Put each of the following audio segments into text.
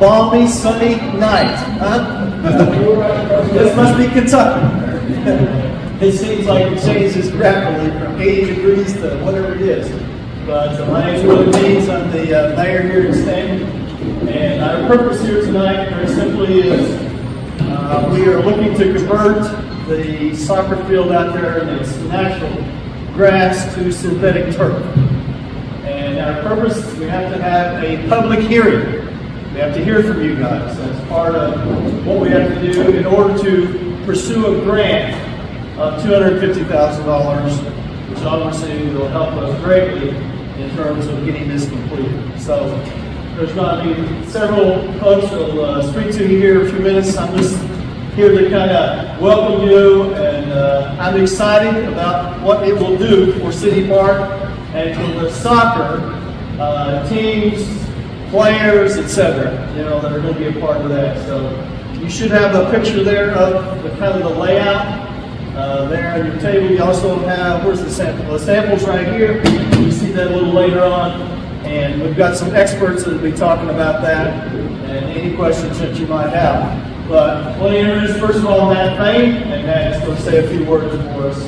balmy, sunny night. Huh? This must be Kentucky. It seems like it changes rapidly from 80 degrees to whatever it is. But my name is Willie Means. I'm the mayor here in Stanton. And our purpose here tonight, very simply, is we are looking to convert the soccer field out there in its natural grass to synthetic turf. And our purpose, we have to have a public hearing. We have to hear from you guys. That's part of what we have to do in order to pursue a grant of $250,000, which obviously will help us greatly in terms of getting this completed. So there's going to be several folks that will speak to you here in a few minutes. I'm just here to kind of welcome you, and I'm excited about what it will do for City Park and for the soccer teams, players, etc. That are going to be a part of that. So you should have a picture there of the kind of the layout there on your table. You also have, where's the sample? The sample's right here. You see that a little later on, and we've got some experts that will be talking about that and any questions that you might have. But let me introduce first of all Matt Fain, and Matt is going to say a few words for us.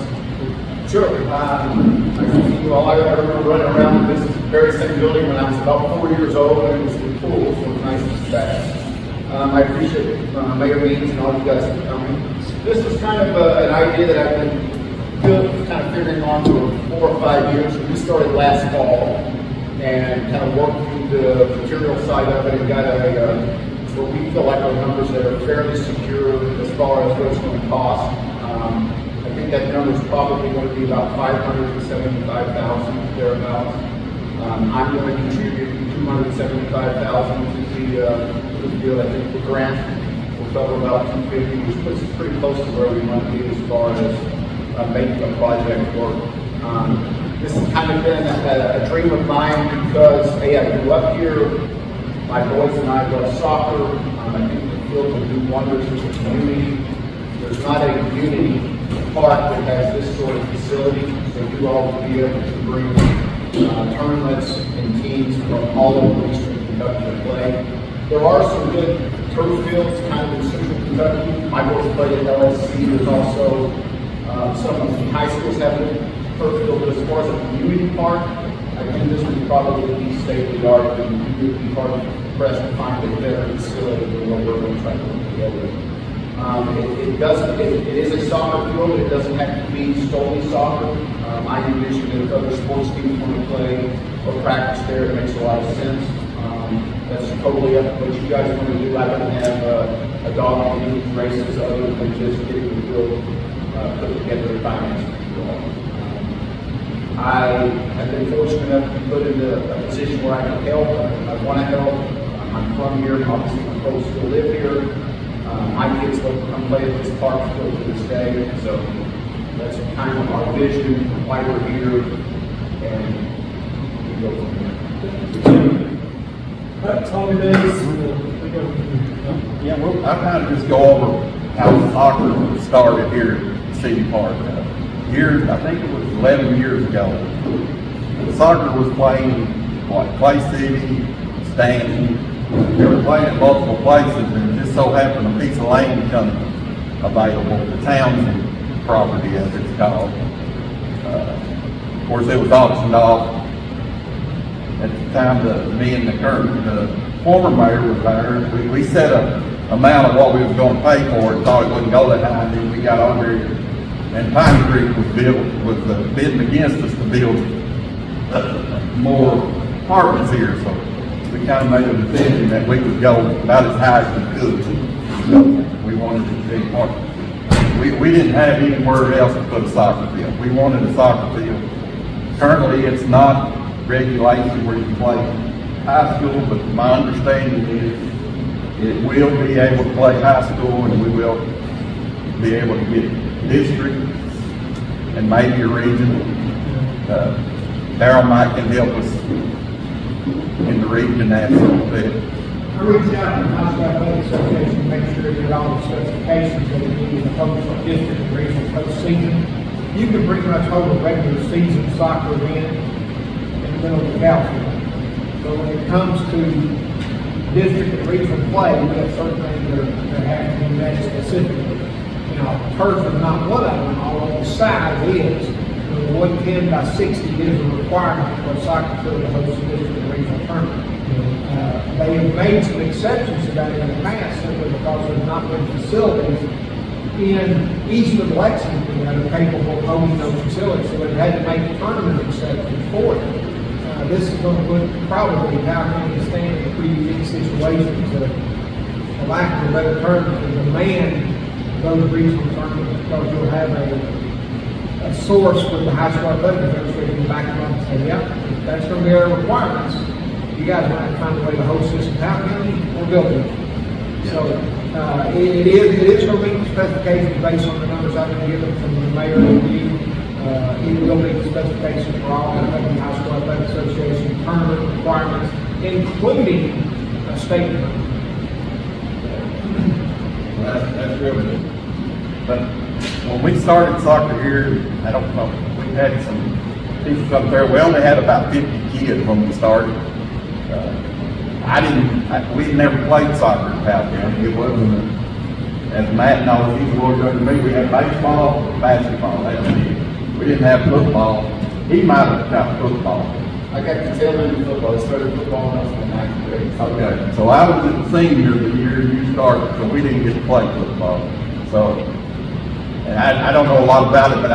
Sure. I remember running around this very same building when I was about 4 years old, and it was in pool, so it was nice and fast. I appreciate Mayor Means and all you guys for coming. This was kind of an idea that I've been kind of figuring on for 4 or 5 years. We started last fall and kind of worked through the material side of it and got what we feel like are numbers that are fairly secure as far as what it's going to cost. I think that number is probably going to be about $575,000 thereabouts. I'm going to contribute $275,000 to the deal. I think the grant will cover about $250,000, which puts us pretty close to where we want to be as far as making the project work. This has kind of been a dream of mine because, hey, I grew up here. My boys and I love soccer. I think the field will do wonders for the community. There's not a community park that has this sort of facility, so you all will be able to bring tournaments and teams from all over Eastern Kentucky to play. There are some good turf fields kind of in Central Kentucky. My boys play at LSC. There's also some of the high schools have a turf field, but as far as a community park, I think this would probably be state-of-the-art, and you would be hard pressed to find a better facility than what we're going to try to put together. It is a soccer field. It doesn't have to be solely soccer. I envision that if other sports teams want to play or practice there, it makes a lot of sense. That's totally up to what you guys want to do. I don't have a dog in any races other than just getting the field put together and financed. I have been fortunate enough to be put into a position where I can help. I want to help. I'm from here. Obviously, my folks still live here. My kids love to come play at this park still to this day. So that's kind of our vision, why we're here, and we go from there. Tommy Davis. I kind of just go over how soccer started here at City Park. I think it was 11 years ago. Soccer was playing, Clay City, Stanton. They were playing at multiple places, and it just so happened a piece of land become available, the Townsend property as it's called. Of course, it was auctioned off at the time that me and the former mayor was there. We set a amount of what we was going to pay for it, thought it wouldn't go that high, and then we got over here. And Pine Creek was bidding against us to build more apartments here, so we kind of made a decision that we would go about as high as we could. So we wanted to be part. We didn't have anywhere else to put a soccer field. We wanted a soccer field. Currently, it's not regulation where you can play high school, but my understanding is it will be able to play high school, and we will be able to get district and maybe a region. Darryl Mike can help us in the region that a little bit. I reached out to the High School Athletic Association to make sure that all the specifications that we need in the focus on district and regional postseason. You can pretty much hold a regular season soccer in the middle of the outfield. But when it comes to district and regional play, we have certain things that have to be met specifically. You know, turf is not one of them, although the size is. 110 by 60 is a requirement for a soccer field to host a district and regional tournament. They have made some exceptions to that in the past simply because there's not been facilities in east of Lexington that are capable of holding those facilities, so they had to make tournament exceptions for it. This is going to put probably Powell County Stanton in a pretty unique situation to, for lack of a better term, to demand those regional tournaments because you'll have a source with the high school athletic administration back them up and say, yep, that's going to be our requirements. You guys might have to find a way to host this in Powell County or build it. So it is going to meet the specifications based on the numbers I've been given from the mayor and you. It will meet the specifications for all Kentucky High School Athletic Association tournament requirements, including a state tournament. Well, that's really good. But when we started soccer here, I don't know, we had some people up there. We only had about 50 kids when we started. We never played soccer in Powell County. It wasn't, as Matt knows, he's a little younger than me. We had baseball, basketball, that's it. We didn't have football. He might have got football. I got to tell him in football. I started football when I was in ninth grade. Okay, so I was a senior the year you started, so we didn't get to play football. So, and I don't know a lot about it, but I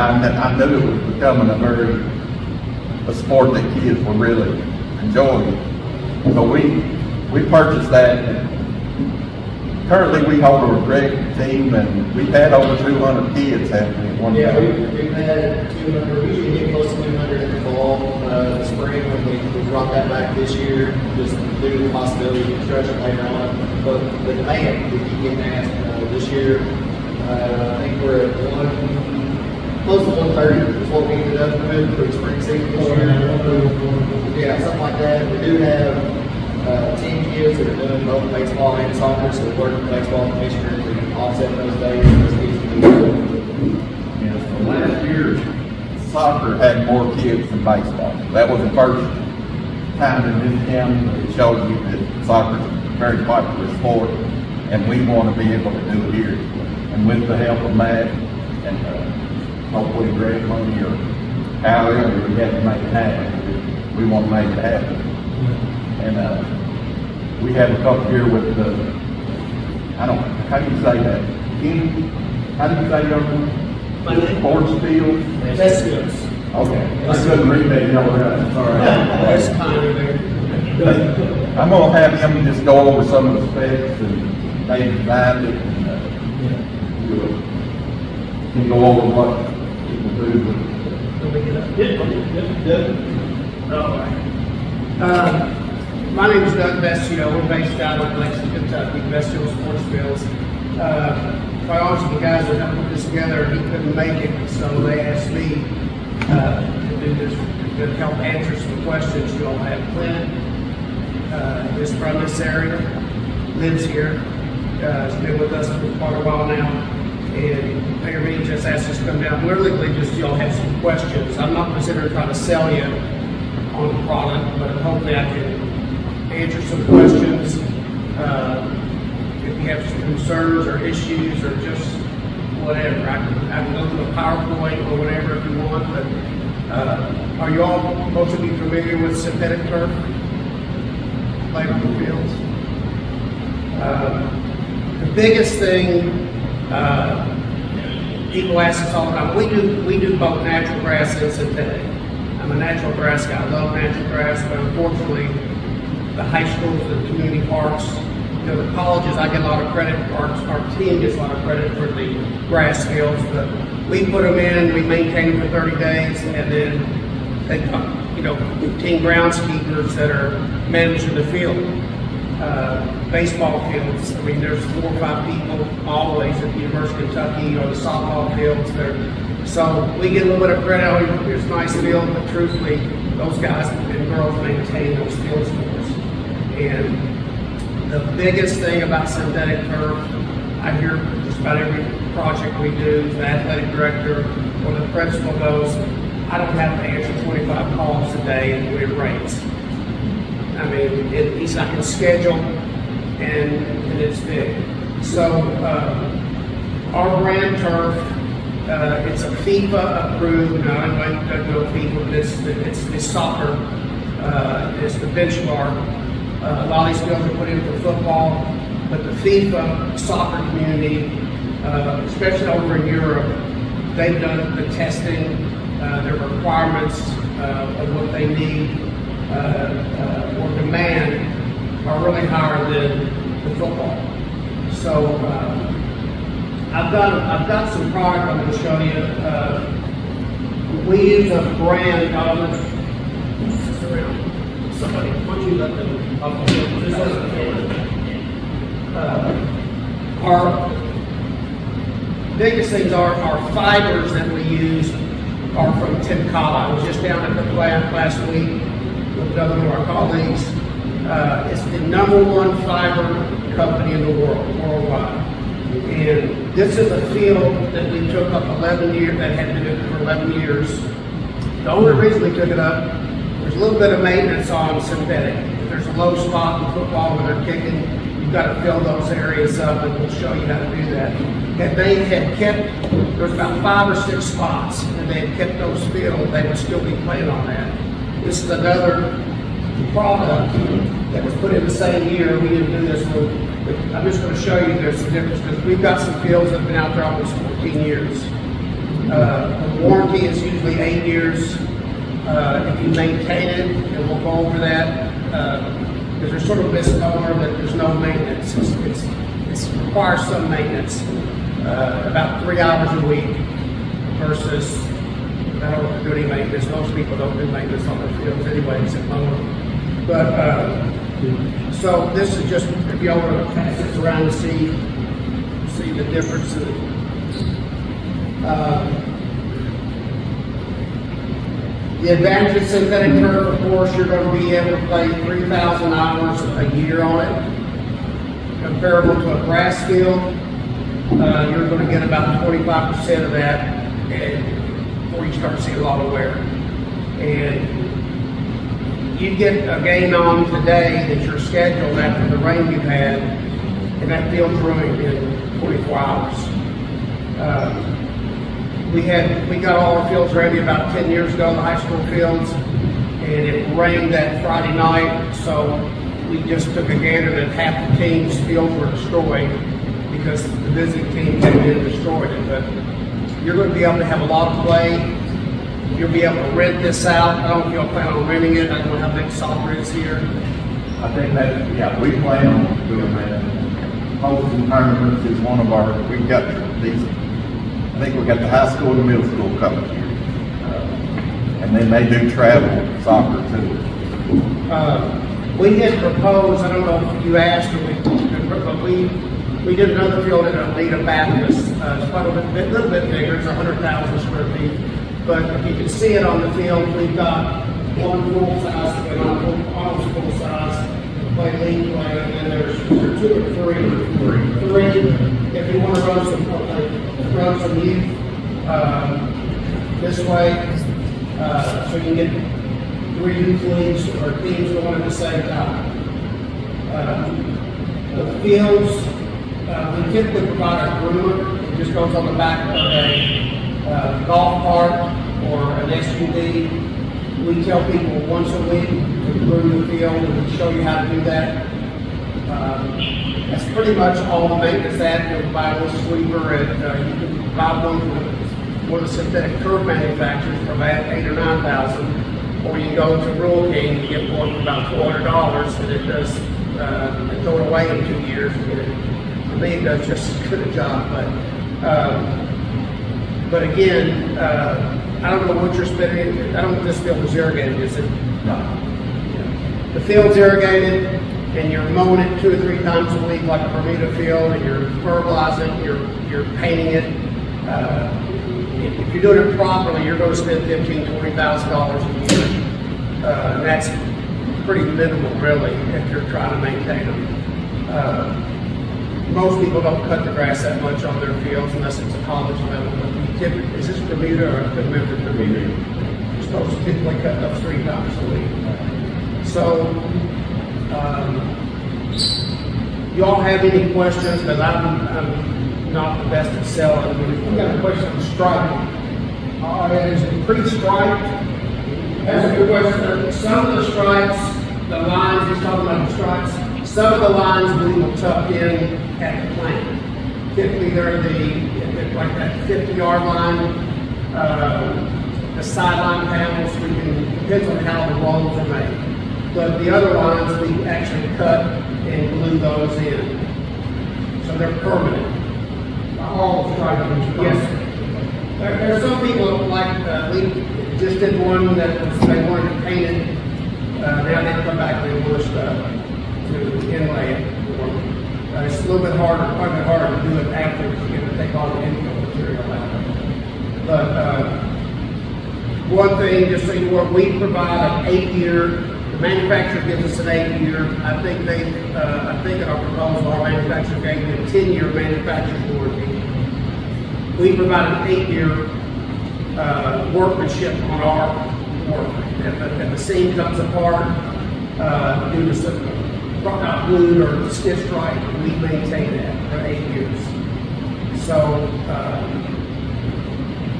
knew it was becoming a sport that kids were really enjoying. So we purchased that. And currently, we hold a rec team, and we've had over 200 kids happening at one Yeah, time. we've had 200, we usually get close to 200 in the fall, the spring, when we brought that back this year, just due to the possibility of construction later on. But the demand, we keep getting asked, this year, I think we're at close to 130 is what we ended up with for the spring season this year. Yeah, something like that. We do have 10 kids that are doing both baseball and soccer, so we're working with baseball commissioner to offset those days. Yes, from last year, soccer had more kids than baseball. That was the first time in this county that showed you that soccer is a very popular sport, and we want to be able to do it here. And with the help of Matt and hopefully grant money or however we have to make it happen, we want to make it happen. And we have a couple here with the, I don't know, how do you say that? How do you say your sports field? That's good. Okay, I couldn't read that yellow right. All right. That's kind of there. I'm gonna have him just go over some of the specs and they designed it and we'll can go over what people do. All right. My name is Doug Vestio. We're based out of Lexington, Kentucky, Vestio Sports Fields. Quite honestly, the guys that helped put this together, he couldn't make it, so they asked me to do this, to help answer some questions you all have. Clint is from this area, lives here, has been with us for quite a while now, and Mayor Mead just asked us to come down. Literally, just y'all have some questions. I'm not considering trying to sell you on the product, but hopefully I can answer some questions. If you have some concerns or issues or just whatever, I can go through a PowerPoint or whatever if you want. But are you all supposed to be familiar with synthetic turf? Playing on the fields. The biggest thing people ask us all the time. We do both natural grass and synthetic. I'm a natural grass guy. I love natural grass, but unfortunately, the high schools, the community parks, the colleges, I get a lot of credit. Our team gets a lot of credit for the grass fields, but we put them in, we maintain them for 30 days, and then they come, 15 groundskeepers that are managing the field. Baseball fields, I mean, there's 4 or 5 people always at the University of Kentucky, the softball fields there. So we get a little bit of credit. Oh, here's a nice field, but truthfully, those guys and girls maintain those fields for us. And the biggest thing about synthetic turf, I hear just about every project we do, the athletic director or the principal goes, I don't have to answer 25 calls a day and it rains. I mean, at least I can schedule and it's big. So our brand turf, it's a FIFA approved. Now I don't know FIFA, but it's soccer. It's the benchmark. A lot of these fields are put in for football, but the FIFA soccer community, especially over in Europe, they've done the testing, their requirements of what they need or demand are really higher than the football. So I've got some product I'm going to show you. We use a brand called somebody. Why don't you let them up? Our biggest things are our fibers that we use are from Timcala. I was just down at the plant last week with another one of our colleagues. It's the #1 fiber company in the worldwide. And this is a field that we took up 11 years, that had been in for 11 years. The only reason we took it up, there's a little bit of maintenance on synthetic. If there's a low spot in football where they're kicking, you've got to fill those areas up, and we'll show you how to do that. If they had kept, there's about 5 or 6 spots, and they had kept those filled, they would still be playing on that. This is another product that was put in the same year. We didn't do this one, but I'm just going to show you there's some difference because we've got some fields that have been out there almost 14 years. The warranty is usually 8 years if you maintain it, and we'll go over that because there's sort of a misnomer that there's no maintenance. It requires some maintenance, about 3 hours a week versus I don't do any maintenance. Most people don't do maintenance on their fields anyway, except mowing. But so this is just if you want to pass this around to see the difference. The advantage of synthetic turf, of course, you're going to be able to play 3,000 hours a year on it. Comparable to a grass field, you're going to get about 25% of that before you start to see a lot of wear. And you get a game on today that you're scheduled after the rain you've had, and that field's ruined in 24 hours. We got all our fields ready about 10 years ago, the high school fields, and it rained that Friday night, so we just took a gander that half the team's fields were destroyed because the visiting team came in and destroyed it. But you're going to be able to have a lot of play. You'll be able to rent this out. I don't know if you'll plan on renting it. I don't know how big soccer is here. I think that, yeah, we plan on doing that. Hosting tournaments is one of our, we've got these, I think we got the high school and the middle school coming here. And then they do travel soccer too. We had proposed, I don't know if you asked, but we did another field at Alita Baptist. It's quite a little bit bigger, it's 100,000 square feet. But if you can see it on the field, we've got one full size and almost full size play league play, and then there's 2 or 3. 3 if you want to run some youth this way, so you can get 3 youth leagues or teams going at the same time. The fields, we typically provide a groomer. It just goes on the back of a golf cart or an SUV. We tell people once a week to groom the field, and we show you how to do that. That's pretty much all the maintenance that you can buy a little sweeper, and you can buy one from one of the synthetic turf manufacturers for about $8,000 or $9,000, or you can go to Rural King and get one for about $400, and it does throw it away in 2 years. For me, it does just as good a job, but again, I don't know what you're spending. I don't know if this field is irrigated, is it? No. The field's irrigated, and you're mowing it 2 or 3 times a week like a Bermuda field, and you're fertilizing, you're painting it. If you're doing it properly, you're going to spend $15,000 to $20,000 a year. And that's pretty minimal, really, if you're trying to maintain them. Most people don't cut the grass that much on their fields unless it's a college level. Is this Bermuda or I couldn't remember Bermuda? You're supposed to typically cut those 3 times a week. So, y'all have any questions, because I'm not the best at selling, but if you got a question on striping, is it pre-striped? That's a good question. Some of the stripes, the lines, he's talking about the stripes, some of the lines we will tuck in at the plant. Typically they're like that 50-yard line, the sideline panels, depends on how the rolls are made. But the other lines, we actually cut and glue those in. So they're permanent. All striping is Yes, permanent. sir. There's some people like, we just did one that was, they wanted to paint it. Now they come back and they want us to inlay it. It's a little bit harder, quite a bit harder to do it after you get to take all the infill material out. But one thing, just so you know, we provide an 8-year. The manufacturer gives us an 8-year. I think in our proposal, our manufacturer gave me a 10-year manufacturer's warranty. We provide an 8-year workmanship on our work. If the seam comes apart due to some not glued or stitched right, we maintain that for 8 years. So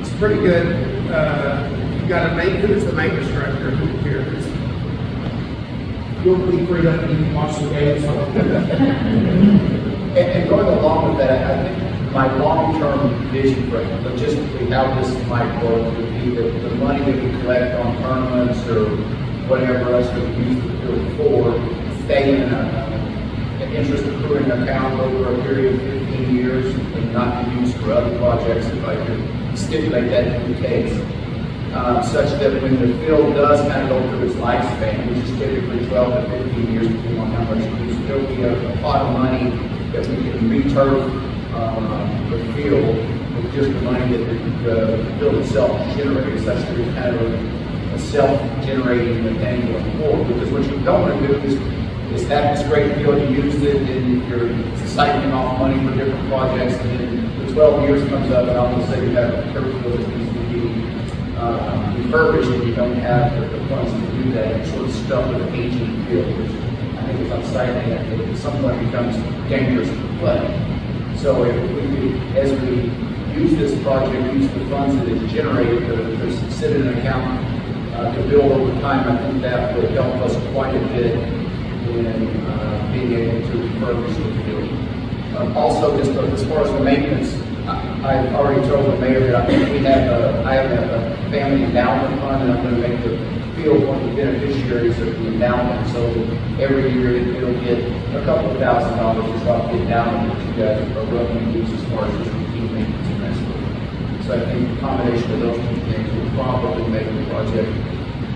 it's pretty good. You've got who's the maintenance director here? You'll be freed up and you can watch the game. So. And going along with that, I think my long-term vision for logistically how this might work would be that the money that we collect on tournaments or whatever else that we use the field for stay in an interest accruing account over a period of 15 years and not be used for other projects, if I could stipulate that to be the case. Such that when the field does kind of go through its lifespan, which is typically 12 to 15 years, depending on how much it uses, there'll be a pot of money that we can return the field with just the money that the field itself generates, such that it's kind of a self-generating thing going forward. Because what you don't want to do is have this great field, you use it, and you're siphoning off money for different projects, and then the 12 years comes up, and all of a sudden you have a turf field that needs to be refurbished, and you don't have the funds to do that. You're sort of stuck with an aging field, which I think is unsightly, and it at some point becomes dangerous to play. So if as we use this project, use the funds that it's generated to sit in an account to build over time, I think that would help us quite a bit in being able to refurbish the field. Also, just as far as the maintenance, I've already told the mayor that I think I have a family endowment fund, and I'm going to make the field one of the beneficiaries of the endowment, so that every year it'll get a couple of $1,000s just off the endowment that you guys are running to use as far as just routine maintenance and that sort of thing. So I think the combination of those two things will probably make the project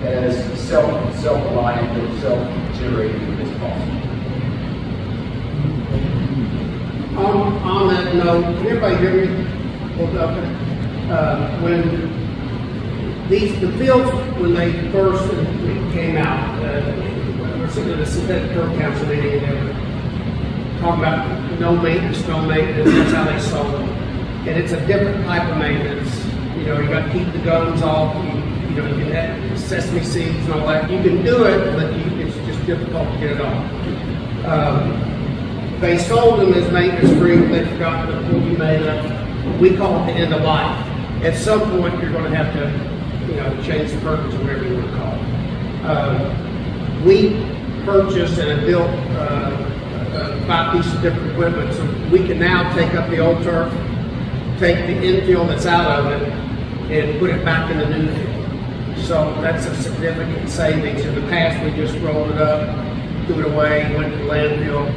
as self-reliant or self-generating as possible. On that note, can everybody hear me? Hold up. When the fields, when they first came out, we're sitting at a synthetic turf council meeting, and they were talking about no maintenance, that's how they sold them. And it's a different type of maintenance. You know, you got to keep the guns off, you can have sesame seeds and all that. You can do it, but it's just difficult to get it off. They sold them as maintenance free, but they forgot that will be made up. We call it the end of life. At some point, you're going to have to, change the purpose, or whatever you want to call it. We purchased and have built 5 pieces of different equipment, so we can now take up the old turf, take the infield that's out of it, and put it back in the new field. So that's a significant savings. In the past, we just rolled it up, threw it away, went to the landfill.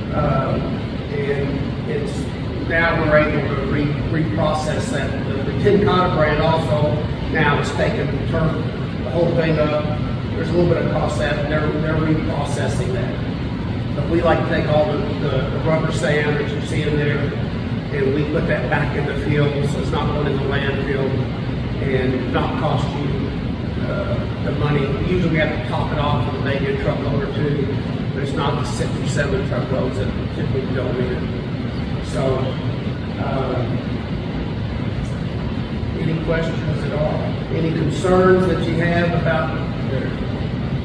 And it's now we're able to reprocess that. The Tincata brand also now is taking the whole thing up. There's a little bit of cost that they're reprocessing that. But we like to take all the rubber sand that you see in there, and we put that back in the field, so it's not going in the landfill and not cost you the money. Usually we have to top it off with maybe a truckload or two. But it's not the 6 or 7 truckloads that typically go in. So, any questions at all? Any concerns that you have about?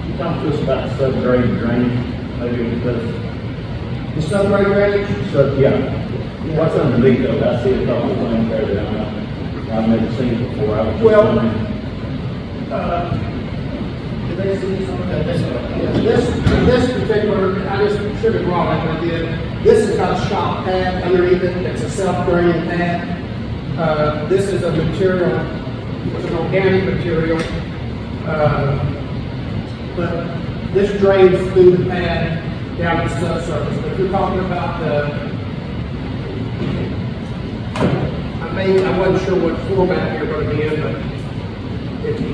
You talked to us about subgrade drainage, maybe because The subgrade drainage, So, yeah, what's underneath though? I see a couple of things there that I've never seen before. I was just Well, wondering. did they see something? This particular, I just should have brought it, I did. This has got a shop pad underneath it, it's a self-draining pad. This is a material, it's an organic material. But this drains through the pad down to the subsurface. But if you're talking about I wasn't sure what format you're going to be in, but if you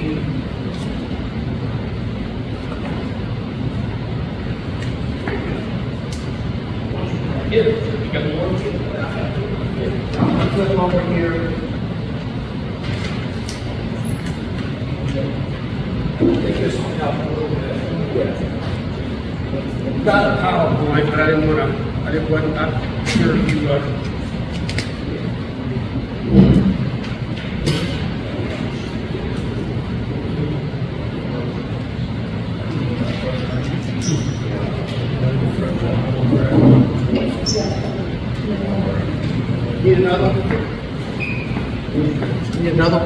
Here, you got the one. flip over here. I think this will help a little bit. Got a PowerPoint, but I wasn't sure if you, need another? Need another?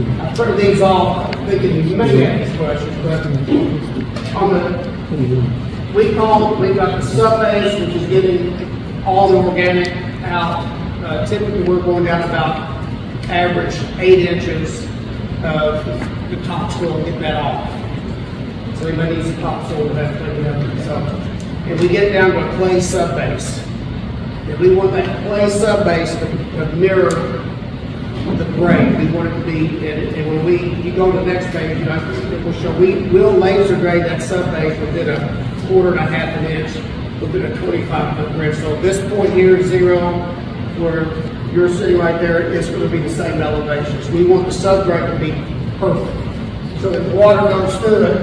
I printed these off thinking you may have these questions, but on we've got the subbase, which is getting all the organic out. Typically, we're going down about average 8 inches of the topsoil, get that off. So anybody needs the topsoil, that's cleaned up. So, and we get down to a clay subbase. And we want that clay subbase to mirror the grade. We want it to be, and when you go to the next page, it will show, we'll laser grade that subbase within a 1.5 inch, within a 25-foot grid. So this point here, 0, where you're sitting right there, it's going to be the same elevations. We want the subgrade to be perfect. So if water goes through it,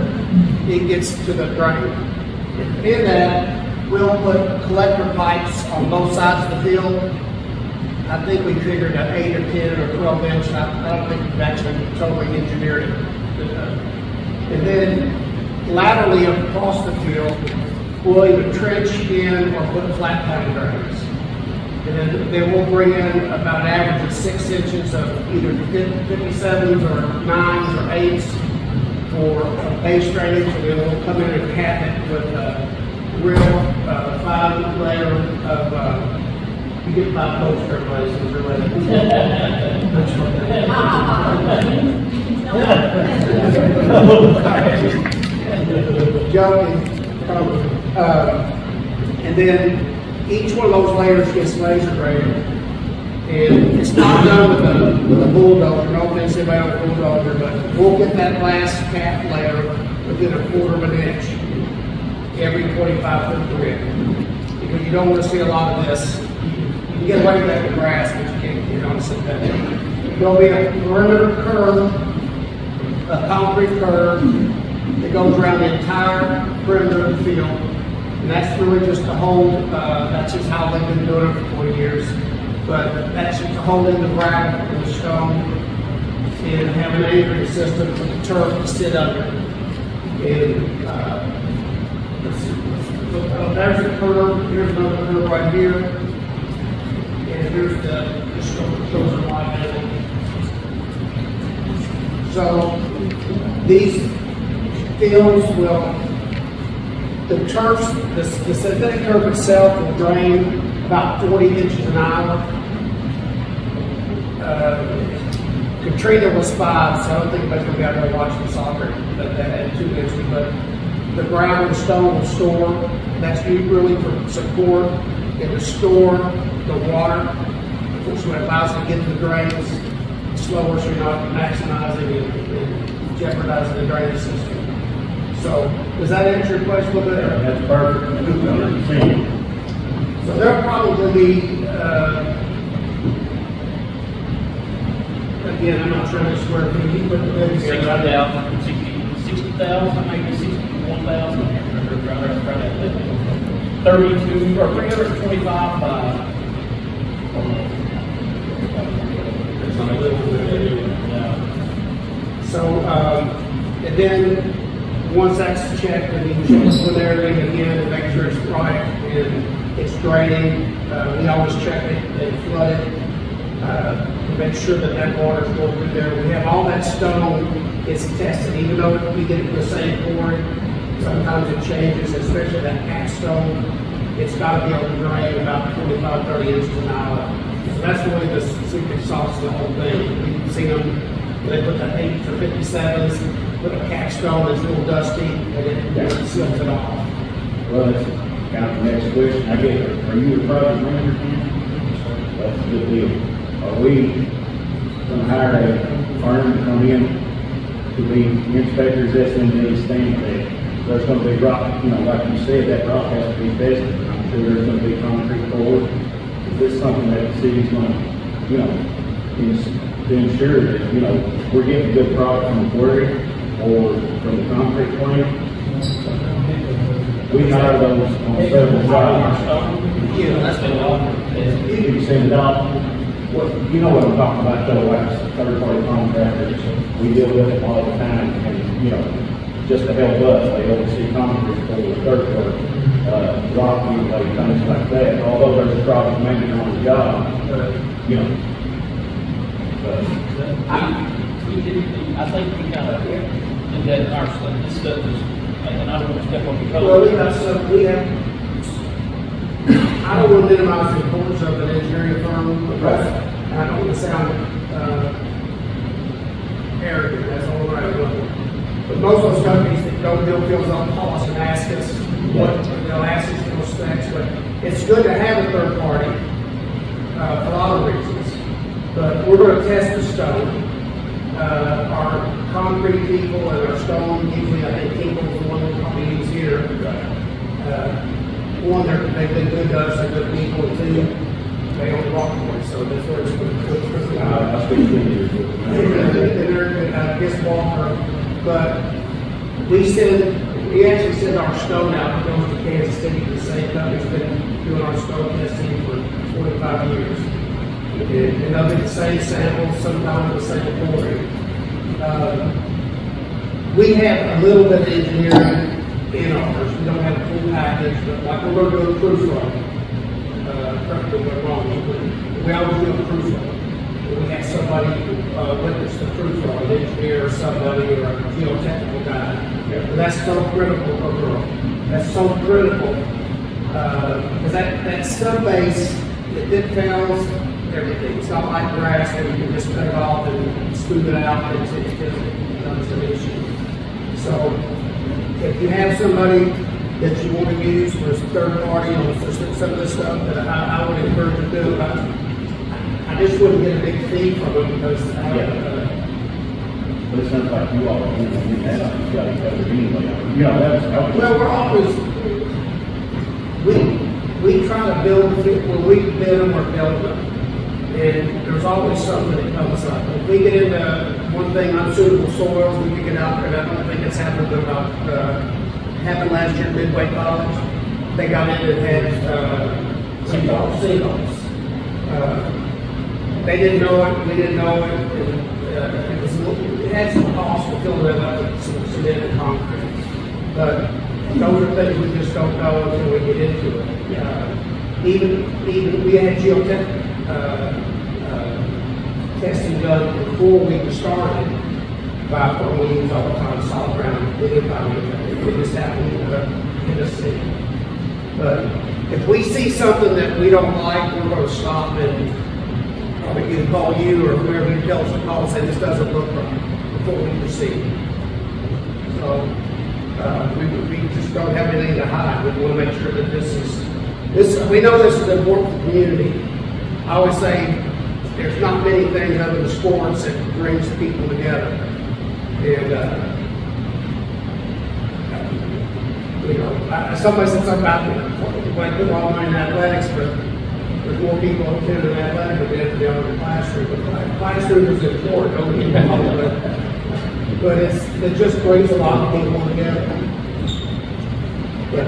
it gets to the drain. In that, we'll put collector pipes on both sides of the field. I think we figured an 8 or 10 or 12 inch. I don't think we've actually totally engineered it. And then laterally across the field, we'll either trench in or put flat pine drains. And then we'll bring in about an average of 6 inches of either 57s or 9s or 8s for base drainage. And then we'll come in and cap it with a real 5 layer of you get 5 posts per place, it's really. Joking. And then each one of those layers gets laser graded. And it's not done with a bulldozer, no offense to anybody on a bulldozer, but we'll get that last cap layer within a 1/4 inch every 25-foot grid. Because you don't want to see a lot of this. You get away with that in grass, but you can't get on sit that down. There'll be a perimeter curve, a concrete curve that goes around the entire perimeter of the field. And that's really just to hold, that's just how they've been doing it for 40 years. But that's just to hold in the gravel and the stone and have an anchoring system for the turf to sit under. And there's a curve, here's another curve right here. And here's the shows the liability. So these fields will, the turfs, the synthetic turf itself will drain about 40 inches an hour. Katrina was 5, so I don't think anybody's going to be out there watching soccer that had 2 inches, but the gravel and stone will store. That's really for support and to store the water, which allows it to get to the drains slower so you're not maximizing and jeopardizing the drainage system. So, does that answer your question a little bit? That's perfect. So there'll probably be, again, I'm not trying to swear, but you put the 60,000, maybe 60. 1,000, I can't remember, around that limit. 32 or 325 by. So, and then, once that's checked, and you check with everything again and make sure it's right and it's draining, we always check it and flood it, to make sure that that water's going through there. We have all that stone, it's tested, even though we get it in the same quarry, sometimes it changes, especially that cat stone. It's got to be able to drain about 25, 30 inches an hour. So that's really the secret sauce of the whole thing. You've seen them, they put the 8s or 57s, put a capstone that's a little dusty, and it seals it off. Well, that's kind of the next question. I get, are you the project manager? That's a good deal. Are we going to hire a firm to come in to be inspectors, SMD, Stanton? There's going to be rock, like you said, that rock has to be tested. I'm sure there's going to be concrete poured. Is this something that the city's going to, to ensure that, we're getting a good product from the quarry or from the concrete plant? We hire those on several jobs. Yeah, that's been offered. You send it out. What, you know what I'm talking about, though, like third-party contractors. We deal with them all the time, and, just to help us, they oversee concrete for the dirt work, rock like things like that. Although there's a project manager on the job, I think we kind of did that in our stuff. This stuff is, and I don't want to step on your toes. Well, we have, I don't want to minimize the importance of an engineering firm, because I don't want to sound arrogant, that's all right. But most of those companies that don't build fields on cost and ask us they'll ask us for specs, but it's good to have a third party for a lot of reasons. But we're going to test the stone. Our concrete people and our stone, usually I think people is the one we probably use here. One, they've been good to us, they're good people, and two, they don't walk away, so that's where it's good. I speak to you. They're a guest walker, but we actually send our stone out, it goes to Kansas City, the same company's been doing our stone testing for 25 years. And they'll get the same samples, sometimes the same quarry. We have a little bit of engineering in ours. We don't have a full package, but like we're going to do a proof run. Correct me if I'm wrong, but we always do a proof run. We have somebody witness the proof run, an engineer or somebody or a geotechnical guy. And that's so critical for growth. That's so critical because that sub-base, it fails everything. It's not like grass where you can just cut it off and smooth it out and it becomes an issue. So if you have somebody that you want to use for a third party on some of the stuff that I would encourage you to do, I just wouldn't get a big fee from it because But it sounds like you all, you got it covered anyway. well, we're always, we try to build, when we bid them, we're building them. And there's always something that comes up. If we get into one thing, unsuitable soils, we can get out there. I don't think it's happened happened last year at Midway College. They got in and had sinkholes. They didn't know it, we didn't know it. It had some cost to fill it up with some cement and concrete. But those are things we just don't know until we get into it. Even we had geotech testing done before we started by what we use all the time, solid ground. It just happened in Tennessee. But if we see something that we don't like, we're going to stop and probably either call you or whoever you tell us to call and say this doesn't look right before we proceed. So we just don't have anything to hide. We want to make sure that this. We know this is important for the community. I always say there's not many things other than sports that brings people together. And somebody said something about we put a lot of money in athletics, but there's more people attending athletics than there are in the classroom. But the classroom is important, don't get me wrong, but it just brings a lot of people together. But,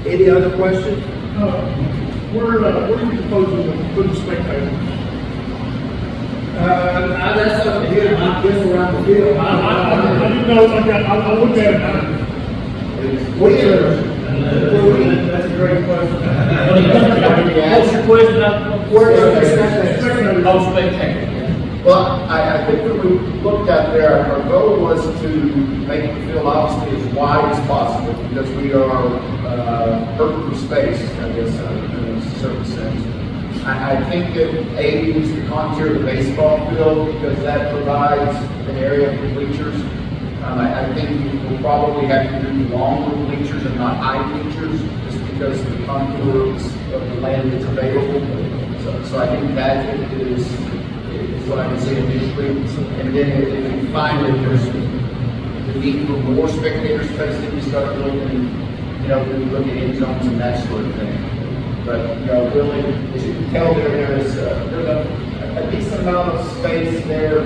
any other questions? Where are you proposing to put the spectators? That's up to him, I guess around the field. I didn't know, like, I looked at it, That's a great question. What's your question? Where is the spectators? Oh, spectacular. Well, I think when we looked out there, our goal was to make the field obviously as wide as possible because we are hurting for space, I guess, in a certain sense. I think that A needs to contour the baseball field because that provides an area for bleachers. I think we'll probably have to do longer bleachers and not high bleachers just because of the contours of the land that's available. So I think that is what I can say initially. And then if we find that there's the need for more spectator space, then we start looking, we look at end zones and that sort of thing. But, really, as you can tell there's a decent amount of space there.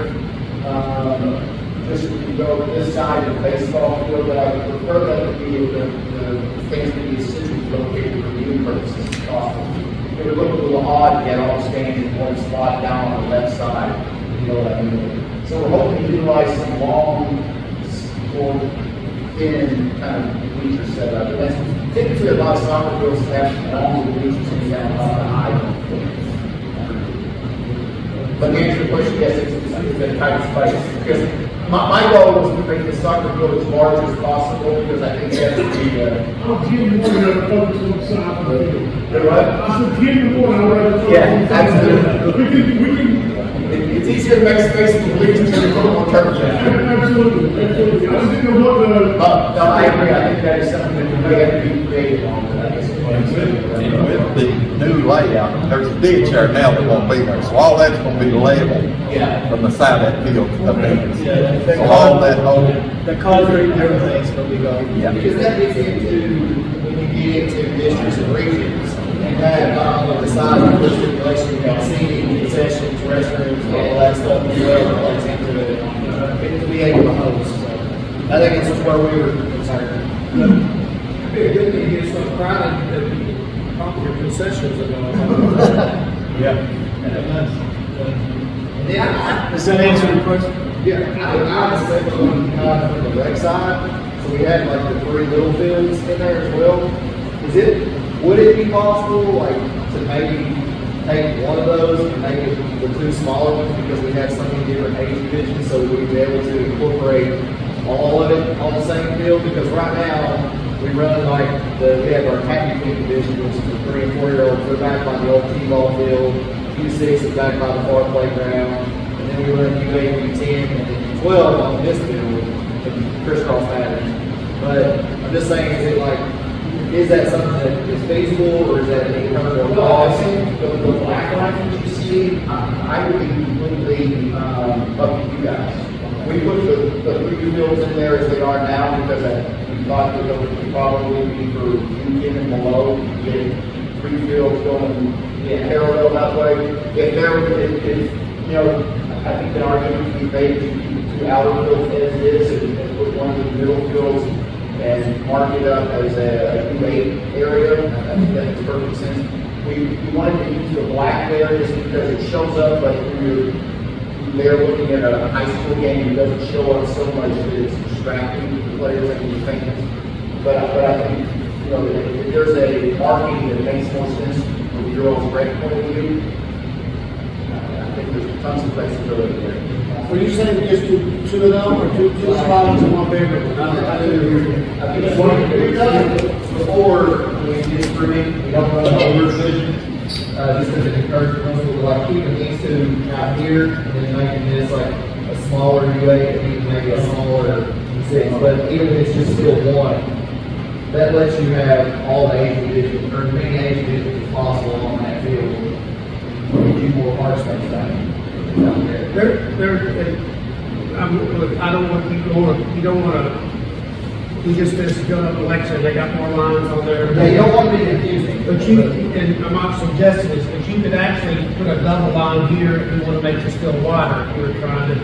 Just if you go to this side of the baseball field, but I would prefer that to be the things that be essentially located for viewing purposes as possible. It would look a little odd to get all standing in one spot down on the left side, you know what I mean? So we're hoping to utilize some long, or thin kind of bleacher setup. And that's typically a lot of soccer fields have long bleachers and down a lot of high. But to answer your question, yes, it's a tight space. Because my goal was to make the soccer field as large as possible because I think that's the I'll give you one to focus on the side of the field. You're right. I said, give me one, I'll write it. Yeah, absolutely. We can, It's easier to make space for bleachers than to put more turf down. absolutely. I just didn't know what the. No, I agree. I think that is something that we have to be creative on. But I guess With the new layout, there's a ditch there now that won't be there, so all that's gonna be level Yeah. from the side of that field to the fence. Yeah. So all that whole, The concrete and everything's gonna be gone. yeah. Because that gets into, when you get into districts and regions, and that not only the size of the stipulation, you got seating, concessions, restrooms, all that stuff as well, that's into it, to be able to host. So I think this is where we were concerned. It'd be a good thing to get some crowded, that your concessions are going. Yeah. And then Does that answer your question? Yeah, I said from the rec side, so we had like the 3 little fields in there as well. Would it be possible, like, to maybe take one of those and make it the 2 smaller ones because we have so many different age divisions, so we'd be able to incorporate all of it on the same field? Because right now, we run like we have our Happy Feet division, which is the 3 and 4 year olds. They're back by the old T-ball field. U6 is back by the far playground. And then we run U8, U10, and then U12 on this field, in crisscross pattern. But I'm just saying, is that something that is feasible, or is that any kind of cost? The black line that you see, I would be completely up to you guys. We put the 3 fields in there as they are now because we thought that it would probably be for U10 and below, get 3 fields going parallel that way. If I think the argument would be made to keep the 2 outer fields as is and put one of the middle fields and mark it up as a U8 area. I think that makes perfect sense. We wanted to use the black there just because it shows up like when you're there looking at a high school game, it doesn't show up so much that it's distracting to the players and the fans. But I think, if there's a marking that makes more sense from your own rec point of view, I think there's tons of flexibility there. Were you saying just 2 of them, or 2 spots and 1 bigger one? I think it's one of the before we get screening, we don't run over decision. Just because it encourages most people like keeping these 2 out here and then making this like a smaller U8 and maybe a smaller 6. But even if it's just still 1, that lets you have all the age divisions or as many age divisions as possible on that field. Gives you more hard space down there. I don't want you don't want to. We just finished filling up election. They got more lines on there. Yeah, you don't want to be confusing. But and I'm not suggesting this, but you could actually put a double line here if you want to make this still wider. If you were trying to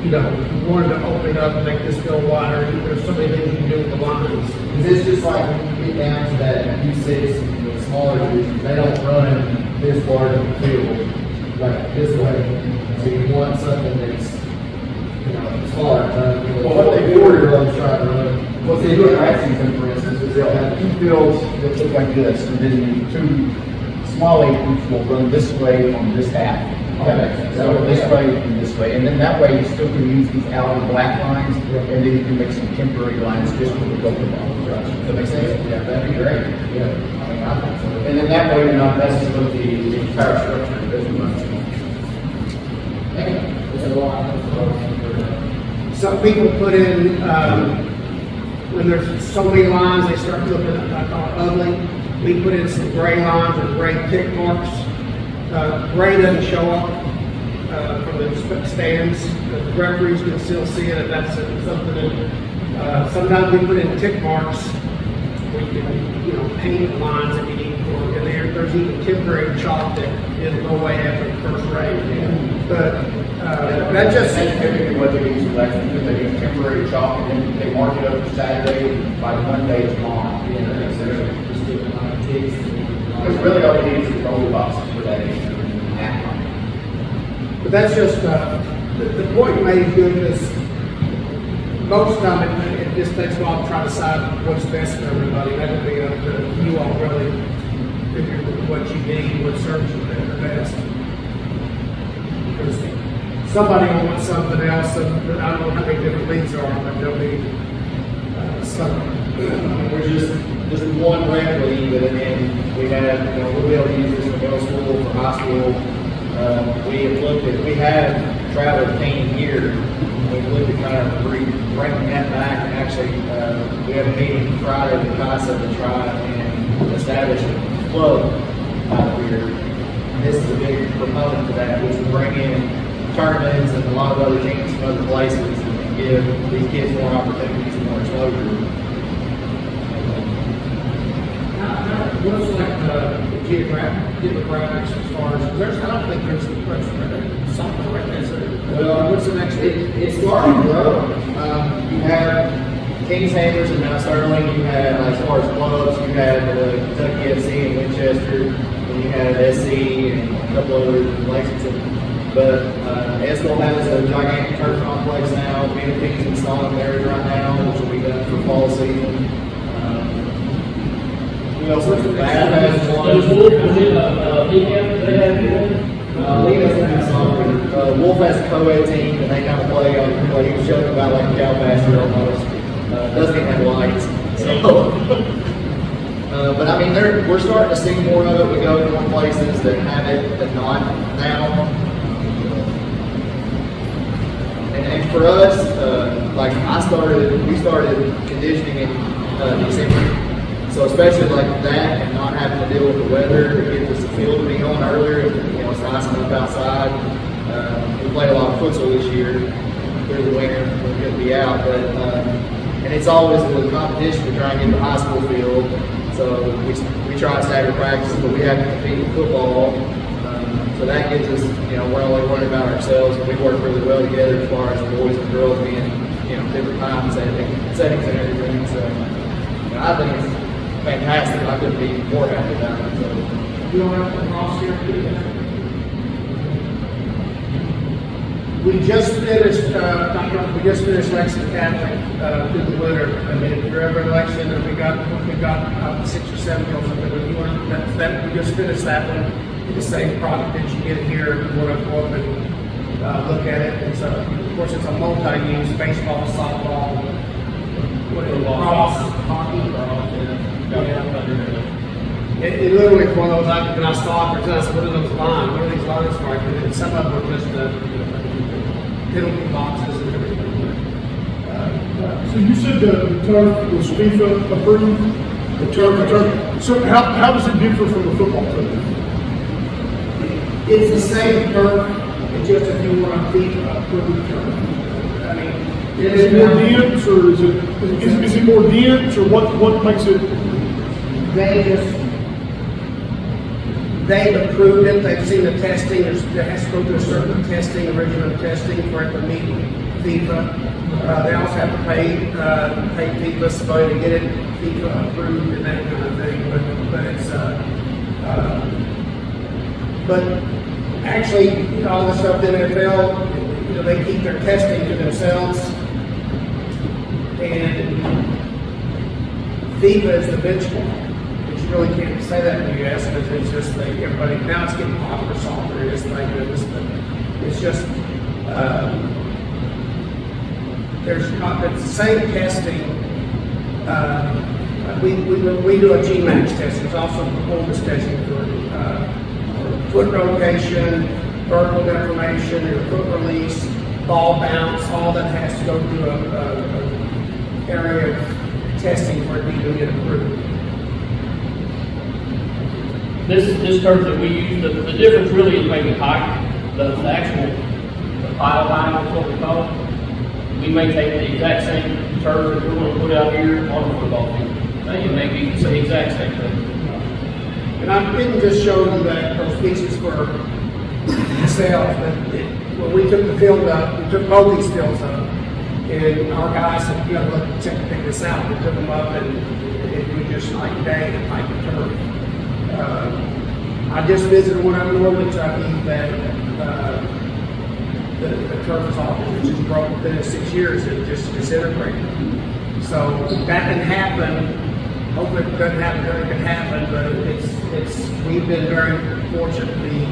you know, if you wanted to open it up and make this feel wider, there's so many things you can do with the lines. Is this just like when you get down to that U6, the smaller divisions, they don't run this large of a field, like this way. So you want something that's, you know, smaller. Well, what they do is they'll try to run. What they do in Lexington, for instance, is they'll have two fields that look like this, and then two small A groups will run this way on this half. Okay, so this way and this way, and then that way you still can use these outer black lines, and then you can make some temporary lines just for the gold ball. Does that make sense? Yeah, that'd be great. Yeah, I mean, I think so. And then that way you're not messing with the entire structure of the business. Some people put in, when there's so many lines, they start looking ugly. We put in some gray lines and gray tick marks. Gray doesn't show up from the stands. The referees can still see it if that's something that, sometimes we put in tick marks. We can, you know, paint the lines if you need for it. And there's even temporary chalk that it'll go away after the first rain. But that just... That's typically what they use in Lexington. They use temporary chalk, and then they mark it up for Saturday, and by Monday it's gone. Because really all you need is the gold boxes for that issue. But that's just, the point you made is good because most of the time it just takes a while to try to decide what's best for everybody. That would be up to you all really figure what you need, what serves you the best. Because somebody will want something else, and I don't know how many different leagues are, but there'll be some. We're just one rec league, but then we have, you know, we'll be able to use this for middle school, for high school. We have traveled painting here. We've looked at kind of bringing that back, and actually, we have a meeting Friday with CASA to try and establish a club out here. And this is a big proponent to that, which will bring in tournaments and a lot of other teams from other places and give these kids more opportunities and more exposure. What's like the demographics as far as there's? I don't think there's something right there. Well, what's the next? It's starting to grow. You have Kings Hammers and Mount Sterling. You have, as far as clubs, you have Kentucky FC and Winchester. And you have SC and a couple others in Lexington. But Esco has a gigantic turf complex now. Benefit's installing theirs right now, which will be done for fall season. Does Wolf, is it they have Wolf has a co-ed team, and they kind of play on, like he was joking about, like cow pasture almost. Doesn't even have lights. So, but I mean, we're starting to see more of it. We go to more places that have it than not now. And for us, like we started conditioning in December. So especially like that and not having to deal with the weather, it gives us the field to be on earlier. You know, it's nice enough outside. We played a lot of futsal this year through the winter. We're going to be out, but and it's always a competition to try and get the high school field. So we try to stagger practices, but we have to compete in football. So that gives us, you know, we're only worrying about ourselves, and we work really well together as far as the boys and girls being, you know, different time settings and everything. So I think it's fantastic. I couldn't be more happy about it. So. You don't have to cross here. We just finished Lexington Catholic through the winter. I mean, if you're ever in Lexington, we got 6 or 7 girls up there. We just finished that one. The same product that you get here if you want to go up and look at it. It's of course, it's a multi-use baseball, softball, cross, hockey. It literally is one of those, when I saw it, I said, what are those lines? What are these lines for? And some of them are just penalty boxes and everything. So you said the turf was FIFA approved? The turf. So how does it differ from the football turf? It's the same turf, it's just if you want a FIFA approved turf. I mean, Is it more dense, or is it more dense, or what makes it? They've approved it. They've seen the testing. There has to go through a certain testing, original testing for it to meet FIFA. They also have to pay FIFA somebody to get it FIFA approved and that kind of thing. But actually, all the stuff in the NFL, they keep their testing to themselves, and FIFA is the benchmark. But you really can't say that in the U.S. because it's just like everybody now it's getting popular soccer. It's like this, but it's just there's not it's the same testing. We do a G-Max test. There's also performance testing for foot rotation, vertical deformation, your foot release, ball bounce. All that has to go through a area of testing for it to get approved. This turf that we use, the difference really is maybe height. The actual pile line is what we call it. We may take the exact same turf that we're going to put out here on a football field. They can make the exact same thing. And I didn't just show you those pieces for sale, but when we took the field up, we took both these fields up, and our guys said, look, check this out. We took them up, and it was just night and day, and like the turf. I just visited one up in Northern Kentucky that the turf is off, which is broke within 6 years, and it just disintegrated. So that can happen. Hopefully it doesn't happen, it can happen, but we've been very fortunate to be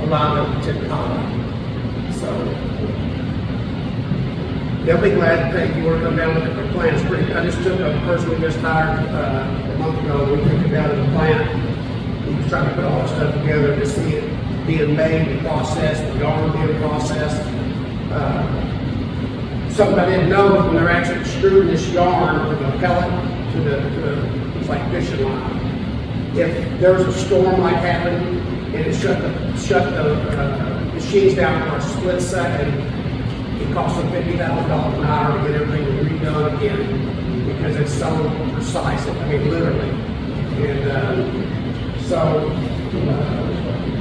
allowed to contact. So they'll be glad to take you or come down and look at the plant. It's pretty. I just took a person we just hired a month ago. We took him down to the plant. He was trying to put all the stuff together to see it being made and processed, the yarn being processed. Something I didn't know when they're actually extruding this yarn from the pellet to it's like fishing line. If there was a storm like happened and it shut the machines down for a split second, it cost them $50,000 an hour to get everything redone again because it's so precise. I mean, literally. And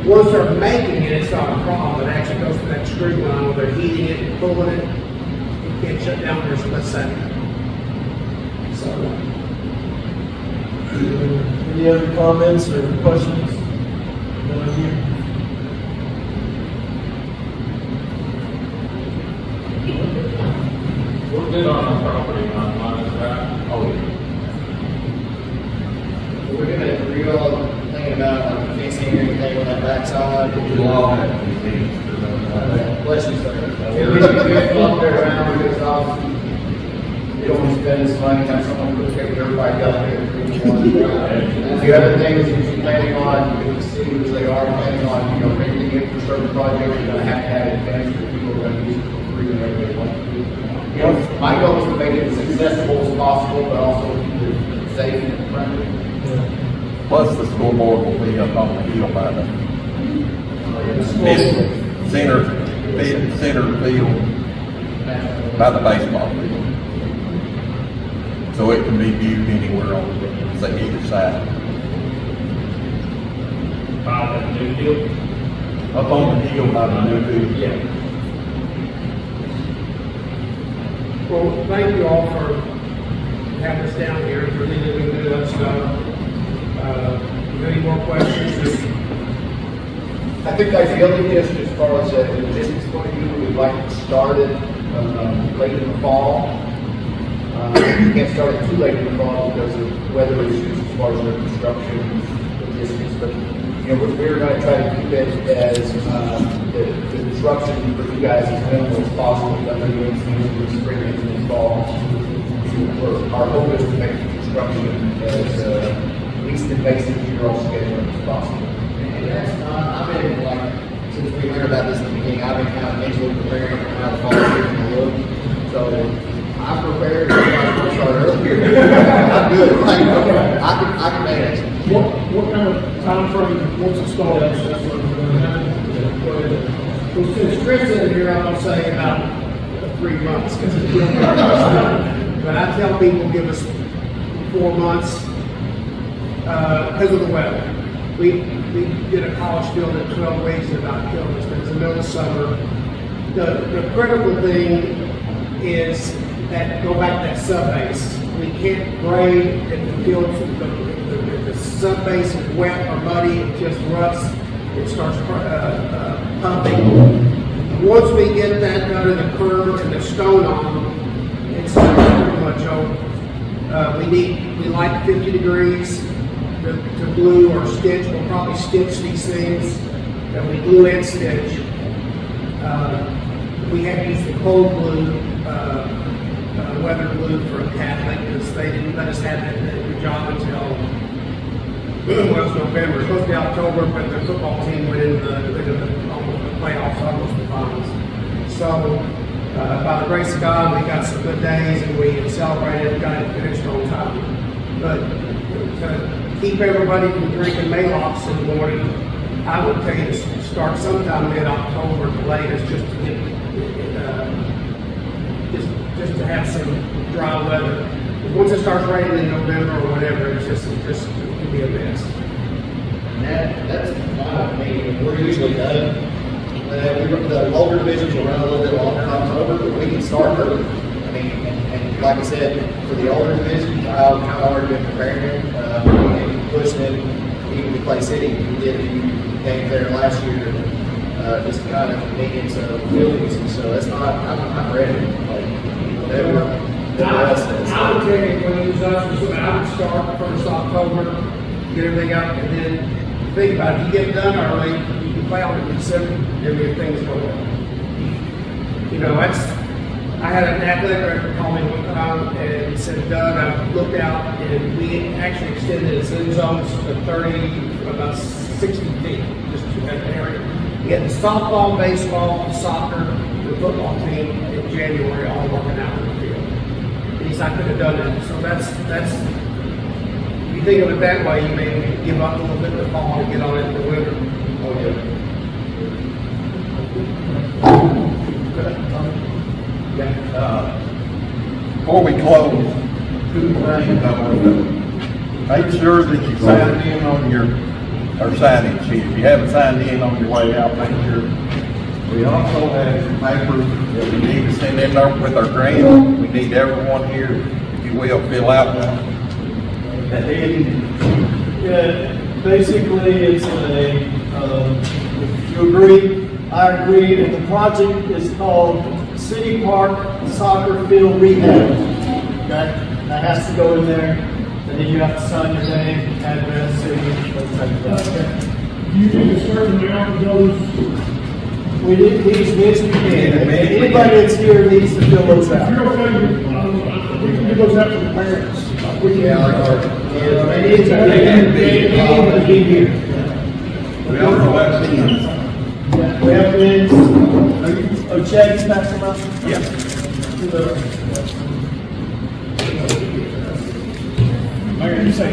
once they're making it, it's not a problem. It actually goes to that extrude line where they're heating it and pulling it. It can't shut down for a split second. So. Any other comments or questions? Down here. We're good on our property line, is that? Oh, We're gonna real thinking about like fixing anything on that backside. Bless you, sir. It'll be good up there around because obviously you don't want to spend this money, have someone who's taking everybody out there. The other thing is if you're planning on, you can see which they are planning on, making the infrastructure project, you're gonna have to have advanced that people are gonna use it for free whenever they want to. My goal is to make it as accessible as possible, but also keep it safe and friendly. Plus the scoreboard will be up on the hill by the center field, by the baseball field. So it can be viewed anywhere on, say, either side. By that new deal? Up on the hill by the new field. Yeah. Well, thank you all for having us down here, for leading me to that stuff. Any more questions? I think ideally, just as far as a logistics point of view, we'd like to start it late in the fall. You can't start it too late in the fall because of weather issues as far as the construction logistics. But we're going to try to keep it as the disruption for you guys as minimal as possible. I know you in the spring and in the fall. Our hope is to make the construction as least invasive to your own schedule as possible. And that's not, I've been since we learned about this in the beginning, I've been kind of mentally preparing for how the fall season will look. So I'm prepared to start earlier. I'm good. I can manage. What kind of time frame once it starts? Well, since Chris is here, I'm going to say about 3 months. But I tell people give us 4 months because of the weather. We did a college field in 12 weeks and about killed us. It was the middle of summer. The critical thing is that, go back to that sub-base. We can't grade if the field, if the sub-base is wet or muddy, it just ruts, it starts pumping. Once we get that done and the curve and the stone on, it's pretty much over. We like 50 degrees to glue or stitch. We'll probably stitch these things, and we glue and stitch. We had to use the cold glue, weather glue for Catholic, because they didn't let us have the job until November. It was supposed to be October, but the football team went into the playoffs, almost the finals. So, by the grace of God, we got some good days, and we celebrated, got it finished on time. But to keep everybody from drinking Maalox in the morning, I would tell you to start sometime mid-October at the latest, just to get, just to have some dry weather. Once it starts raining in November or whatever, it's just it can be a mess. And that's fine. I mean, we're usually done. The older divisions will run a little bit longer in October, but we can start early. I mean, and like I said, for the older divisions, I've kind of already been preparing them, and pushing them even to Clay City. We did a few games there last year, just kind of convenience of buildings, and so that's not, I'm ready. Like, whatever else is. I would tell you, when you use us, I would start the 1st of October, get everything out, and then think about it. If you get done early, you can play on it in December, everything's going. You know, I had an athletic director call me one time and he said, Doug, I looked out and we actually extended the end zones to about 60 feet, just to that area. We had the softball, baseball, soccer, the football team in January all working out in the field. And he said, I could have done that. So that's, if you think of it that way, you may give up a little bit in the fall and get on it in the winter. Oh, yeah. Before we close, 2 things I want to do. Make sure that you sign in on your, or sign-in sheet. If you haven't signed in on your way out, make sure. We also have some papers that we need to send in there with our grant. We need everyone here, if you will, fill out one. And then, basically, it's you agree, I agree, and the project is called City Park Soccer Field Rehab. Okay, that has to go in there, and then you have to sign your name, address, city, those type of stuff. Okay. Do you need a certain amount of those? We need anybody that's here needs to fill those If out. you're okay, we can give those out to the parents. We can- They need to be here. We also have things. We have things. Oh, checks, pass them up? Yeah. Mayor, you say